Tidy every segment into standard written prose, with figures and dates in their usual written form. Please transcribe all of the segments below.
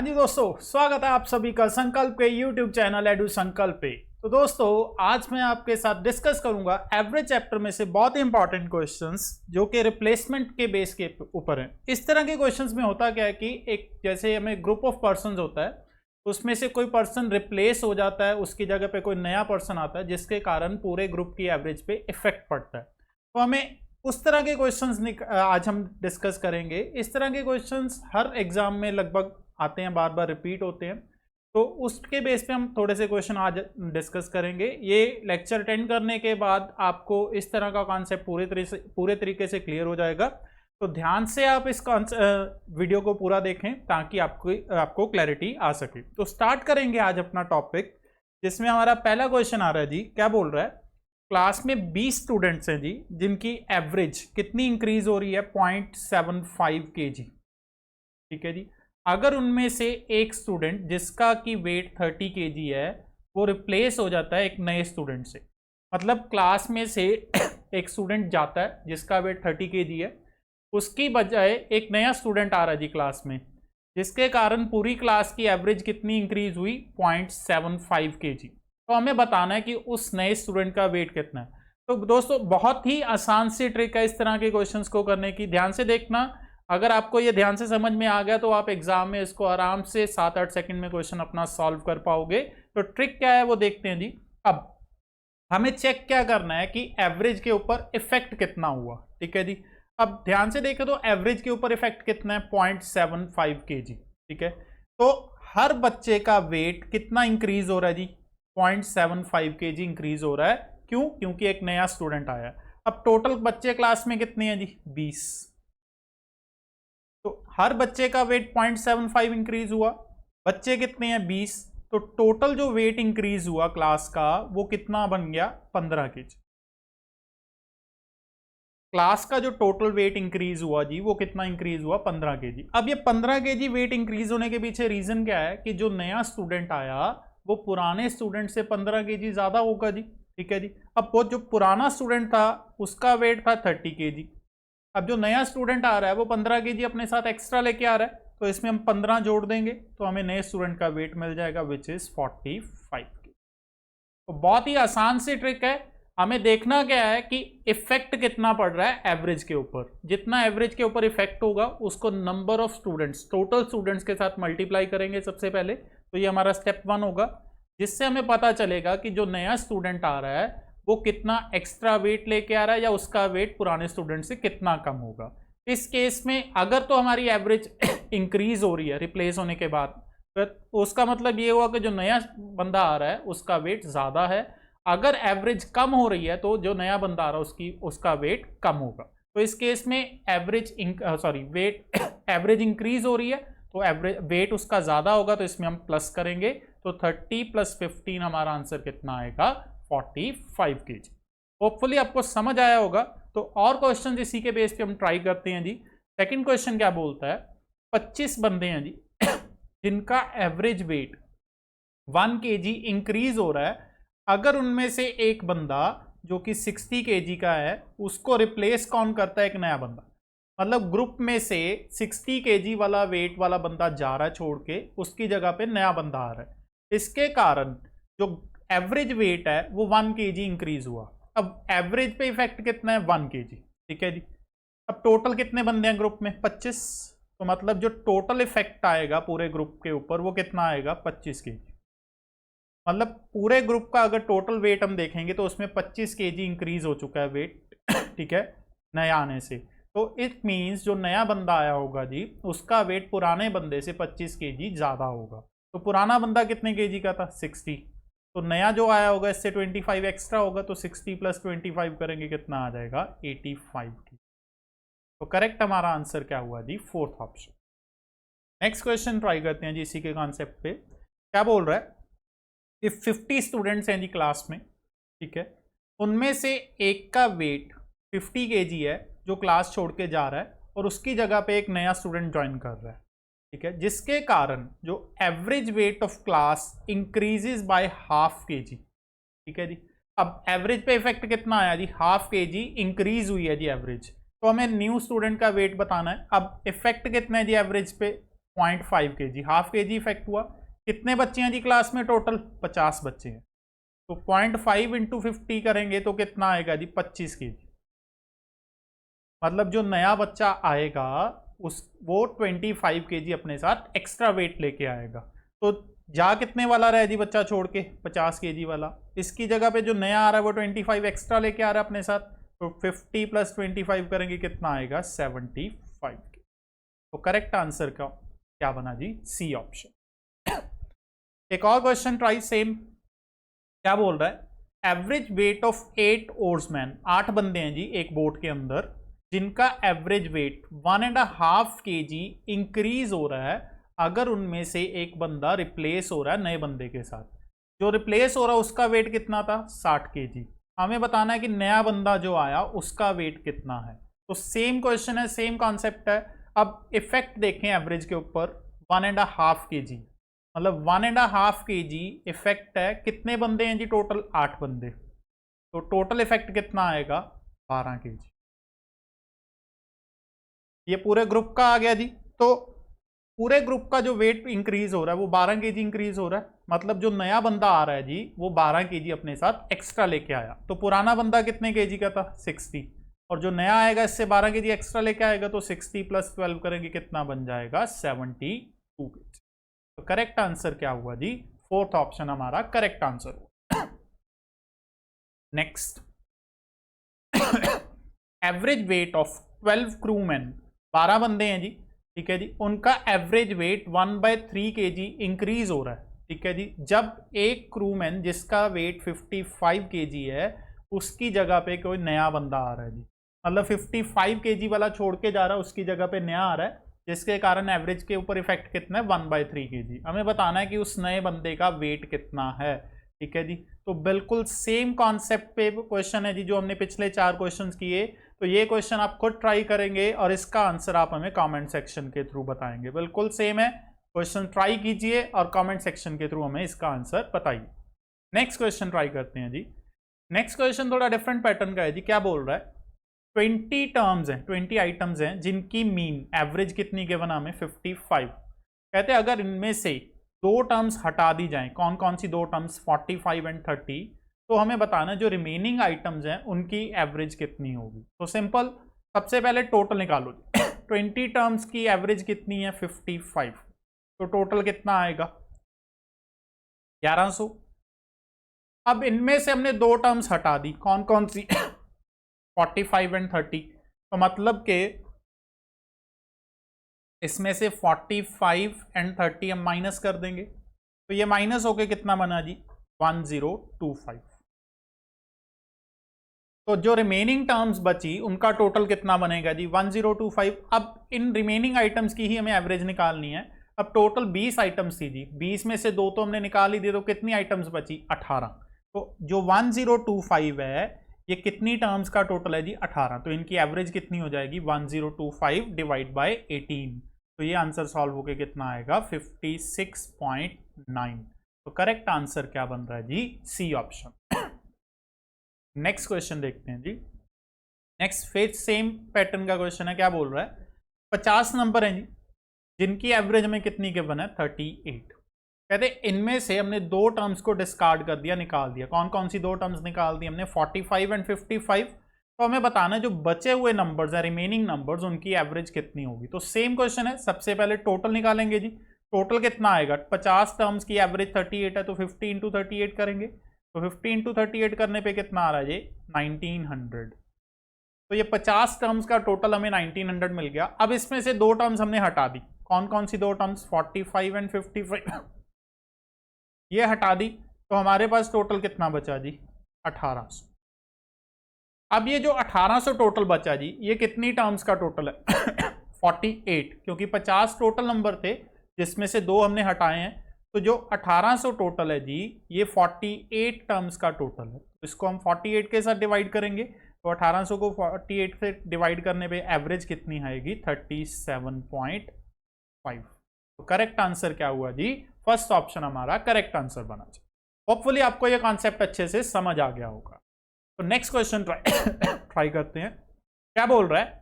जी दोस्तों, स्वागत है आप सभी का संकल्प के YouTube चैनल एडू संकल्प पे। तो दोस्तों, आज मैं आपके साथ डिस्कस करूंगा एवरेज चैप्टर में से बहुत ही इंपॉर्टेंट क्वेश्चंस जो कि रिप्लेसमेंट के बेस के ऊपर हैं। इस तरह के क्वेश्चंस में होता क्या है कि एक जैसे हमें ग्रुप ऑफ पर्संस होता है, उसमें से कोई पर्सन रिप्लेस हो जाता है, उसकी जगह पे कोई नया पर्सन आता है जिसके कारण पूरे ग्रुप की एवरेज पे इफेक्ट पड़ता है। तो हमें उस तरह के क्वेश्चंस आज हम डिस्कस करेंगे। इस तरह के क्वेश्चंस हर एग्जाम में लगभग आते हैं, बार बार रिपीट होते हैं, तो उसके बेस पे हम थोड़े से क्वेश्चन आज डिस्कस करेंगे। ये लेक्चर अटेंड करने के बाद आपको इस तरह का कॉन्सेप्ट पूरे तरीके से क्लियर हो जाएगा। तो ध्यान से आप इस वीडियो को पूरा देखें ताकि आपको क्लैरिटी आ सके। तो स्टार्ट करेंगे आज अपना टॉपिक, जिसमें हमारा पहला क्वेश्चन आ रहा है जी। क्या बोल रहा है? क्लास में 20 स्टूडेंट्स हैं जी, जिनकी एवरेज कितनी इंक्रीज हो रही है? 0.75 kg। ठीक है जी। अगर उनमें से एक स्टूडेंट जिसका की वेट 30 kg है, वो रिप्लेस हो जाता है एक नए स्टूडेंट से, मतलब क्लास में से एक स्टूडेंट जाता है जिसका वेट 30 kg है, उसकी बजाय एक नया स्टूडेंट आ रहा है जी क्लास में, जिसके कारण पूरी क्लास की एवरेज कितनी इंक्रीज हुई? 0.75 kg। तो हमें बताना है कि उस नए स्टूडेंट का वेट कितना है। तो दोस्तों, बहुत ही आसान सी ट्रिक है इस तरह के क्वेश्चंस को करने की। ध्यान से देखना, अगर आपको ये ध्यान से समझ में आ गया तो आप एग्जाम में इसको आराम से 7-8 सेकंड में क्वेश्चन अपना सॉल्व कर पाओगे। तो ट्रिक क्या है वो देखते हैं जी। अब हमें चेक क्या करना है कि एवरेज के ऊपर इफेक्ट कितना हुआ। ठीक है जी। अब ध्यान से देखें तो एवरेज के ऊपर इफेक्ट कितना है? 0.75 kg। ठीक है। तो हर बच्चे का वेट कितना इंक्रीज हो रहा है जी? 0.75 kg इंक्रीज हो रहा है। क्यों? क्योंकि एक नया स्टूडेंट आया। अब टोटल बच्चे क्लास में कितने हैं जी? 20। तो हर बच्चे का वेट 0.75 इंक्रीज हुआ, बच्चे कितने हैं? 20। तो टोटल जो वेट इंक्रीज हुआ क्लास का वो कितना बन गया? 15 kg। क्लास का जो टोटल वेट इंक्रीज हुआ जी, वो कितना इंक्रीज हुआ? 15 kg। अब ये 15 kg वेट इंक्रीज होने के पीछे रीजन क्या है? कि जो नया स्टूडेंट आया वो पुराने स्टूडेंट से 15 kg ज्यादा होगा जी। ठीक है जी। अब वो जो पुराना स्टूडेंट था उसका वेट था 30 kg। अब जो नया स्टूडेंट आ रहा है वो 15 kg अपने साथ एक्स्ट्रा लेके आ रहा है, तो इसमें हम 15 जोड़ देंगे तो हमें नए स्टूडेंट का वेट मिल जाएगा, विच इज 45 kg। तो बहुत ही आसान सी ट्रिक है। हमें देखना क्या है कि इफेक्ट कितना पड़ रहा है एवरेज के ऊपर। जितना एवरेज के ऊपर इफेक्ट होगा उसको number of students, total students के साथ मल्टीप्लाई करेंगे सबसे पहले। तो ये हमारा स्टेप 1 होगा, जिससे हमें पता चलेगा कि जो नया स्टूडेंट आ रहा है वो कितना एक्स्ट्रा वेट लेके आ रहा है, या उसका वेट पुराने स्टूडेंट से कितना कम होगा। इस केस में अगर तो हमारी एवरेज इंक्रीज हो रही है रिप्लेस होने के बाद, तो उसका मतलब ये हुआ कि जो नया बंदा आ रहा है उसका वेट ज़्यादा है। अगर एवरेज कम हो रही है तो जो नया बंदा आ रहा है उसका वेट कम होगा। तो इस केस में वेट एवरेज इंक्रीज हो रही है तो एवरेज वेट उसका ज़्यादा होगा, तो इसमें हम प्लस करेंगे। तो 30 + 15 हमारा आंसर कितना आएगा? 45 kg। होपफुली आपको समझ आया होगा। तो और क्वेश्चन इसी के बेस पे हम ट्राई करते हैं जी। सेकंड क्वेश्चन क्या बोलता है? 25 बंदे हैं जी जिनका एवरेज वेट 1 kg इंक्रीज हो रहा है। अगर उनमें से एक बंदा जो कि 60 kg का है, उसको रिप्लेस कौन करता है? एक नया बंदा। मतलब ग्रुप में से 60 kg वाला वेट वाला बंदा जा रहा है छोड़ के, उसकी जगह पे नया बंदा आ रहा है। इसके कारण जो एवरेज वेट है वो 1 kg इंक्रीज हुआ। अब एवरेज पे इफेक्ट कितना है? 1 kg। ठीक है जी। अब टोटल कितने बंदे हैं ग्रुप में? 25। तो मतलब जो टोटल इफेक्ट आएगा पूरे ग्रुप के ऊपर वो कितना आएगा? 25 kg। मतलब पूरे ग्रुप का अगर टोटल वेट हम देखेंगे तो उसमें 25 kg इंक्रीज हो चुका है वेट। ठीक है, नया आने से। तो इट मीन्स जो नया बंदा आया होगा जी, उसका वेट पुराने बंदे से 25 kg ज़्यादा होगा। तो पुराना बंदा कितने kg का था? 60। तो नया जो आया होगा इससे 25 एक्स्ट्रा होगा, तो 60 + 25 करेंगे कितना आ जाएगा? 85 kg। तो करेक्ट हमारा आंसर क्या हुआ जी? 4th option. Next question try करते हैं जी इसी के कॉन्सेप्ट पे। क्या बोल रहा है कि 50 स्टूडेंट्स हैं जी क्लास में। ठीक है, उनमें से एक का वेट 50 kg है जो क्लास छोड़ के जा रहा है, और उसकी जगह पे एक नया स्टूडेंट ज्वाइन कर रहा है। ठीक है, जिसके कारण जो average weight of class increases by ½ kg। ठीक है जी। अब एवरेज पे इफेक्ट कितना आया जी? ½ kg इंक्रीज हुई है जी एवरेज। तो हमें न्यू स्टूडेंट का वेट बताना है। अब इफेक्ट कितना है जी एवरेज पे? 0.5 kg, हाफ kg इफेक्ट हुआ। कितने बच्चे हैं जी क्लास में टोटल? 50 बच्चे हैं। तो 0.5 इंटू 50 करेंगे तो कितना आएगा जी? 25 kg। मतलब जो नया बच्चा आएगा उस वो 25 kg अपने साथ एक्स्ट्रा वेट लेके आएगा। तो जा कितने वाला रहा है जी बच्चा छोड़ के? 50 kg वाला। इसकी जगह पे जो नया आ रहा है वो 25 एक्स्ट्रा लेके आ रहा है अपने साथ। तो 50 + 25 करेंगे, कितना आएगा? 75। तो करेक्ट आंसर का क्या बना जी? C option. एक और क्वेश्चन ट्राई सेम। क्या बोल रहा है? एवरेज वेट ऑफ 8 ओर्समैन, 8 बंदे हैं जी एक बोट के अंदर, जिनका एवरेज वेट 1.5 kg इंक्रीज हो रहा है अगर उनमें से एक बंदा रिप्लेस हो रहा है नए बंदे के साथ। जो रिप्लेस हो रहा है उसका वेट कितना था? 60 kg। हमें बताना है कि नया बंदा जो आया उसका वेट कितना है। तो सेम क्वेश्चन है, सेम कॉन्सेप्ट है। अब इफेक्ट देखें एवरेज के ऊपर, 1.5 kg मतलब 1.5 kg इफेक्ट है। कितने बंदे हैं जी टोटल? 8 बंदे। तो टोटल इफेक्ट कितना आएगा? 12 kg। ये पूरे ग्रुप का आ गया जी। तो पूरे ग्रुप का जो वेट इंक्रीज हो रहा है वो 12 kg इंक्रीज हो रहा है। मतलब जो नया बंदा आ रहा है जी वो 12 kg अपने साथ एक्स्ट्रा लेके आया। तो पुराना बंदा कितने kg का था? 60। और जो नया आएगा इससे 12 kg एक्स्ट्रा लेके आएगा, तो 60 + 12 करेंगे, कितना बन जाएगा? 72 kg। तो करेक्ट आंसर क्या हुआ जी? फोर्थ ऑप्शन हमारा करेक्ट आंसर हुआ। Next, average weight of 12 crewman, 12 बंदे हैं जी, ठीक है जी, उनका एवरेज वेट 1/3 kg इंक्रीज हो रहा है। ठीक है जी, जब एक क्रूमैन जिसका वेट 55 kg है उसकी जगह पे कोई नया बंदा आ रहा है जी, मतलब 55 kg वाला छोड़ के जा रहा है, उसकी जगह पे नया आ रहा है, जिसके कारण एवरेज के ऊपर इफेक्ट कितना है? 1/3 kg। हमें बताना है कि उस नए बंदे का वेट कितना है। ठीक है जी, तो बिल्कुल सेम कॉन्सेप्ट पे क्वेश्चन है जी जो हमने पिछले 4 क्वेश्चन किए। तो ये क्वेश्चन आप खुद ट्राई करेंगे और इसका आंसर आप हमें कमेंट सेक्शन के थ्रू बताएंगे। बिल्कुल सेम है, क्वेश्चन ट्राई कीजिए और कमेंट सेक्शन के थ्रू हमें इसका आंसर बताइए। नेक्स्ट क्वेश्चन ट्राई करते हैं जी। नेक्स्ट क्वेश्चन थोड़ा डिफरेंट पैटर्न का है जी। क्या बोल रहा है? 20 टर्म्स हैं, 20 आइटम्स हैं जिनकी मीन एवरेज कितनी गिवन हमें? 55। कहते हैं अगर इनमें से 2 टर्म्स हटा दी जाएं, कौन कौन सी 2 टर्म्स? 45 और 30। तो हमें बताना जो रिमेनिंग आइटम्स हैं उनकी एवरेज कितनी होगी। तो सिंपल, सबसे पहले टोटल निकालो। 20 टर्म्स की एवरेज कितनी है? 55। तो टोटल कितना आएगा? 1100। अब इनमें से हमने 2 टर्म्स हटा दी, कौन कौन सी? 45 और 30। तो मतलब के इसमें से 45 और 30 हम माइनस कर देंगे, तो ये माइनस होके कितना बना जी? 1025। तो जो रिमेनिंग टर्म्स बची उनका टोटल कितना बनेगा जी? 1025। अब इन रिमेनिंग आइटम्स की ही हमें एवरेज निकालनी है। अब टोटल 20 आइटम्स थी जी, 20 में से 2 तो हमने निकाल ही दिए, तो कितनी आइटम्स बची? 18। तो जो 1025 है ये कितनी टर्म्स का टोटल है जी? 18। तो इनकी एवरेज कितनी हो जाएगी? 1025 डिवाइड बाय 18। तो ये आंसर सॉल्व होके कितना आएगा? 56.9। तो करेक्ट आंसर क्या बन रहा है जी? C option. नेक्स्ट क्वेश्चन देखते हैं जी। नेक्स्ट फिर सेम पैटर्न का क्वेश्चन है। क्या बोल रहा है? 50 नंबर हैं जी जिनकी एवरेज में कितनी गिवन है? 38। कहते इनमें से हमने 2 टर्म्स को डिस्कार्ड कर दिया, निकाल दिया। कौन कौन सी 2 टर्म्स निकाल दी हमने? 45 और 55। तो हमें बताना है जो बचे हुए नंबर्स हैं, रिमेनिंग नंबर्स, उनकी एवरेज कितनी होगी। तो सेम क्वेश्चन है, सबसे पहले टोटल निकालेंगे जी। टोटल कितना आएगा? 50 टर्म्स की एवरेज 38 है, तो 50 इंटू 38 करेंगे। तो 50 इंटू 38 करने पे कितना आ रहा है जी? 1900। तो ये 50 टर्म्स का टोटल हमें 1900 मिल गया। अब इसमें से 2 टर्म्स हमने हटा दी, कौन कौन सी 2 टर्म्स? 45 और 55। ये हटा दी, तो हमारे पास टोटल कितना बचा जी? 1800। अब ये जो 1800 टोटल बचा जी, ये कितनी टर्म्स का टोटल है? 48, क्योंकि 50 टोटल नंबर थे जिसमें से 2 हमने हटाए हैं। तो जो 1800 टोटल है जी, ये 48 टर्म्स का टोटल है। इसको हम 48 के साथ डिवाइड करेंगे, तो 1800 को 48 से डिवाइड करने पे एवरेज कितनी आएगी? 37.5। तो करेक्ट आंसर क्या हुआ जी? फर्स्ट ऑप्शन हमारा करेक्ट आंसर बना। होपफुली आपको ये कॉन्सेप्ट अच्छे से समझ आ गया होगा। तो नेक्स्ट क्वेश्चन ट्राई करते हैं। क्या बोल रहा है?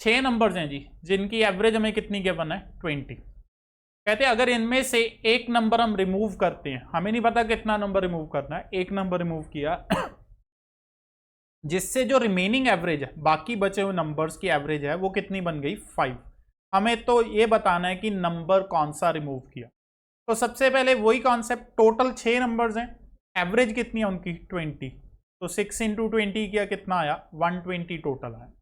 6 नंबर्स हैं जी जिनकी एवरेज हमें कितनी गिवन है? 20। कहते हैं अगर इनमें से एक नंबर हम रिमूव करते हैं, हमें नहीं पता कितना नंबर रिमूव करना है, एक नंबर रिमूव किया जिससे जो रिमेनिंग एवरेज है, बाकी बचे हुए नंबर्स की एवरेज है, वो कितनी बन गई 5। हमें तो ये बताना है कि नंबर कौन सा रिमूव किया। तो सबसे पहले वही कॉन्सेप्ट, टोटल 6 नंबर्स हैं, एवरेज कितनी है उनकी 20, तो 6 इंटू 20 किया, कितना आया 120 टोटल आया।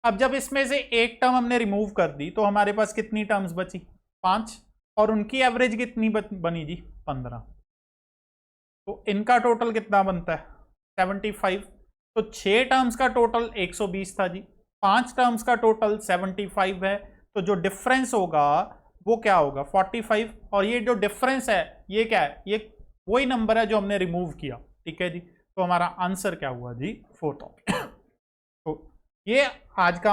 अब जब इसमें से एक टर्म हमने रिमूव कर दी तो हमारे पास कितनी टर्म्स बची 5, और उनकी एवरेज कितनी बनी जी 15। तो इनका टोटल कितना बनता है 75। तो 6 टर्म्स का टोटल 120 था जी, 5 टर्म्स का टोटल 75 है, तो जो डिफरेंस होगा वो क्या होगा 45। और ये जो डिफरेंस है ये क्या है, ये वही नंबर है जो हमने रिमूव किया। ठीक है जी, तो हमारा आंसर क्या हुआ जी 4th ऑप्शन। तो ये आज का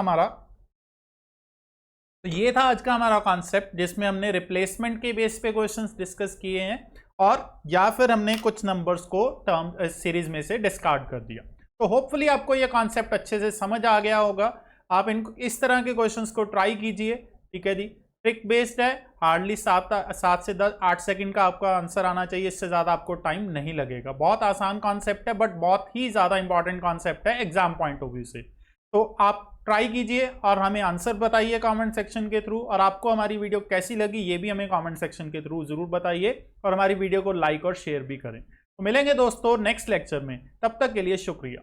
हमारा कॉन्सेप्ट जिसमें हमने रिप्लेसमेंट के बेस पे क्वेश्चंस डिस्कस किए हैं, और या फिर हमने कुछ नंबर्स को टर्म सीरीज में से डिस्कार्ड कर दिया। तो होपफुली आपको ये कॉन्सेप्ट अच्छे से समझ आ गया होगा। आप इनको इस तरह के क्वेश्चंस को ट्राई कीजिए। ठीक है जी, ट्रिक बेस्ड है, हार्डली 7 से 8 सेकंड का आपका आंसर आना चाहिए, इससे ज़्यादा आपको टाइम नहीं लगेगा। बहुत आसान कॉन्सेप्ट है, बट बहुत ही ज़्यादा इंपॉर्टेंट कॉन्सेप्ट है एग्जाम पॉइंट ऑफ व्यू से। तो आप ट्राई कीजिए और हमें आंसर बताइए कमेंट सेक्शन के थ्रू, और आपको हमारी वीडियो कैसी लगी ये भी हमें कमेंट सेक्शन के थ्रू जरूर बताइए, और हमारी वीडियो को लाइक और शेयर भी करें। तो मिलेंगे दोस्तों नेक्स्ट लेक्चर में, तब तक के लिए शुक्रिया।